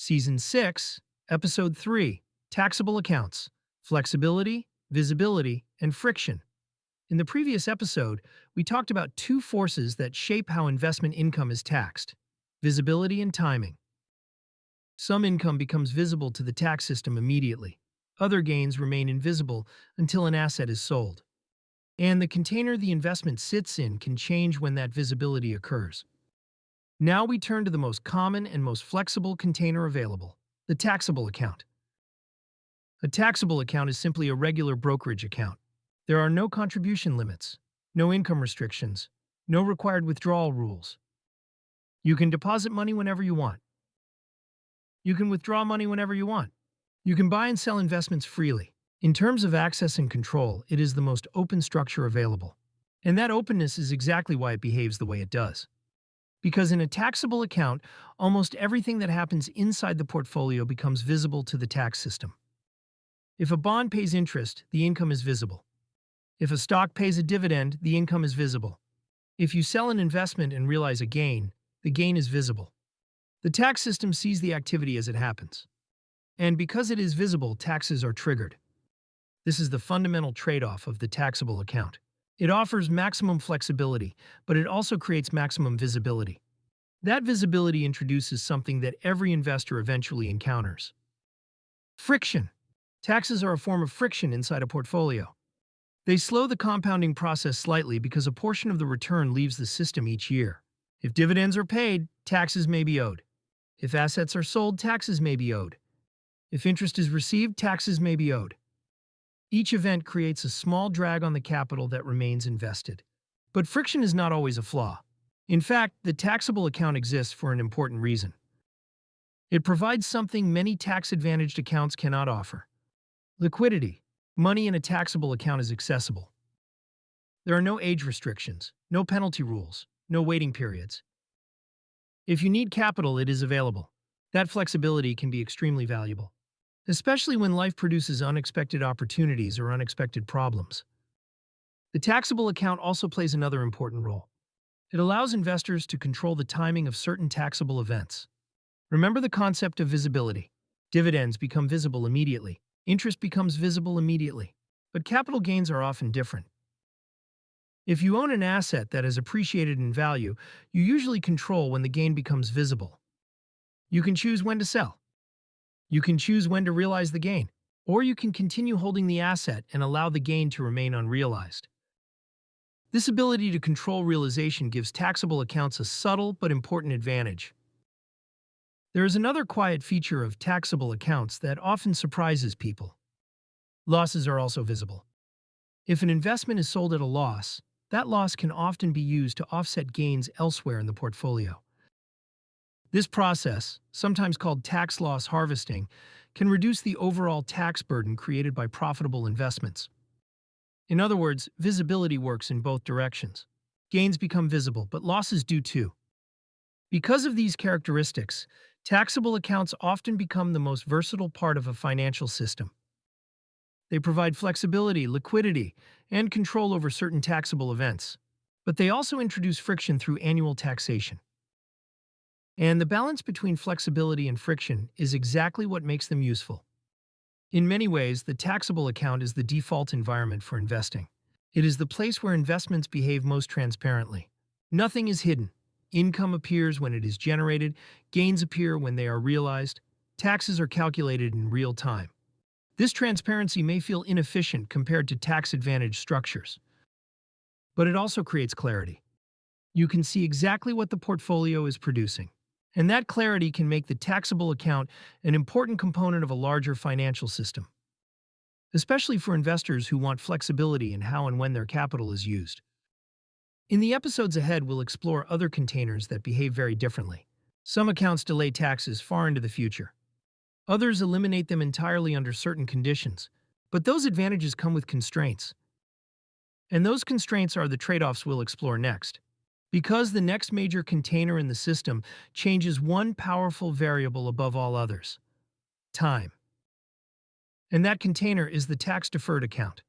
Season 6, Episode 3, Taxable Accounts, Flexibility, Visibility, and Friction. In the previous episode, we talked about two forces that shape how investment income is taxed: visibility and timing. Some income becomes visible to the tax system immediately. Other gains remain invisible until an asset is sold. And the container the investment sits in can change when that visibility occurs. Now we turn to the most common and most flexible container available: the taxable account. A taxable account is simply a regular brokerage account. There are no contribution limits, no income restrictions, no required withdrawal rules. You can deposit money whenever you want. You can withdraw money whenever you want. You can buy and sell investments freely. In terms of access and control, it is the most open structure available. And that openness is exactly why it behaves the way it does. Because in a taxable account, almost everything that happens inside the portfolio becomes visible to the tax system. If a bond pays interest, the income is visible. If a stock pays a dividend, the income is visible. If you sell an investment and realize a gain, the gain is visible. The tax system sees the activity as it happens. And because it is visible, taxes are triggered. This is the fundamental trade-off of the taxable account. It offers maximum flexibility, but it also creates maximum visibility. That visibility introduces something that every investor eventually encounters: friction. Taxes are a form of friction inside a portfolio. They slow the compounding process slightly because a portion of the return leaves the system each year. If dividends are paid, taxes may be owed. If assets are sold, taxes may be owed. If interest is received, taxes may be owed. Each event creates a small drag on the capital that remains invested. But friction is not always a flaw. In fact, the taxable account exists for an important reason. It provides something many tax-advantaged accounts cannot offer: liquidity. Money in a taxable account is accessible. There are no age restrictions, no penalty rules, no waiting periods. If you need capital, it is available. That flexibility can be extremely valuable, especially when life produces unexpected opportunities or unexpected problems. The taxable account also plays another important role. It allows investors to control the timing of certain taxable events. Remember the concept of visibility. Dividends become visible immediately. Interest becomes visible immediately. But capital gains are often different. If you own an asset that has appreciated in value, you usually control when the gain becomes visible. You can choose when to sell. You can choose when to realize the gain. Or you can continue holding the asset and allow the gain to remain unrealized. This ability to control realization gives taxable accounts a subtle but important advantage. There is another quiet feature of taxable accounts that often surprises people. Losses are also visible. If an investment is sold at a loss, that loss can often be used to offset gains elsewhere in the portfolio. This process, sometimes called tax loss harvesting, can reduce the overall tax burden created by profitable investments. In other words, visibility works in both directions. Gains become visible, but losses do too. Because of these characteristics, taxable accounts often become the most versatile part of a financial system. They provide flexibility, liquidity, and control over certain taxable events. But they also introduce friction through annual taxation. And the balance between flexibility and friction is exactly what makes them useful. In many ways, the taxable account is the default environment for investing. It is the place where investments behave most transparently. Nothing is hidden. Income appears when it is generated, gains appear when they are realized, taxes are calculated in real time. This transparency may feel inefficient compared to tax-advantaged structures, but it also creates clarity. You can see exactly what the portfolio is producing, and that clarity can make the taxable account an important component of a larger financial system, especially for investors who want flexibility in how and when their capital is used. In the episodes ahead, we'll explore other containers that behave very differently. Some accounts delay taxes far into the future. Others eliminate them entirely under certain conditions, but those advantages come with constraints. And those constraints are the trade-offs we'll explore next. Because the next major container in the system changes one powerful variable above all others: time. And that container is the tax-deferred account.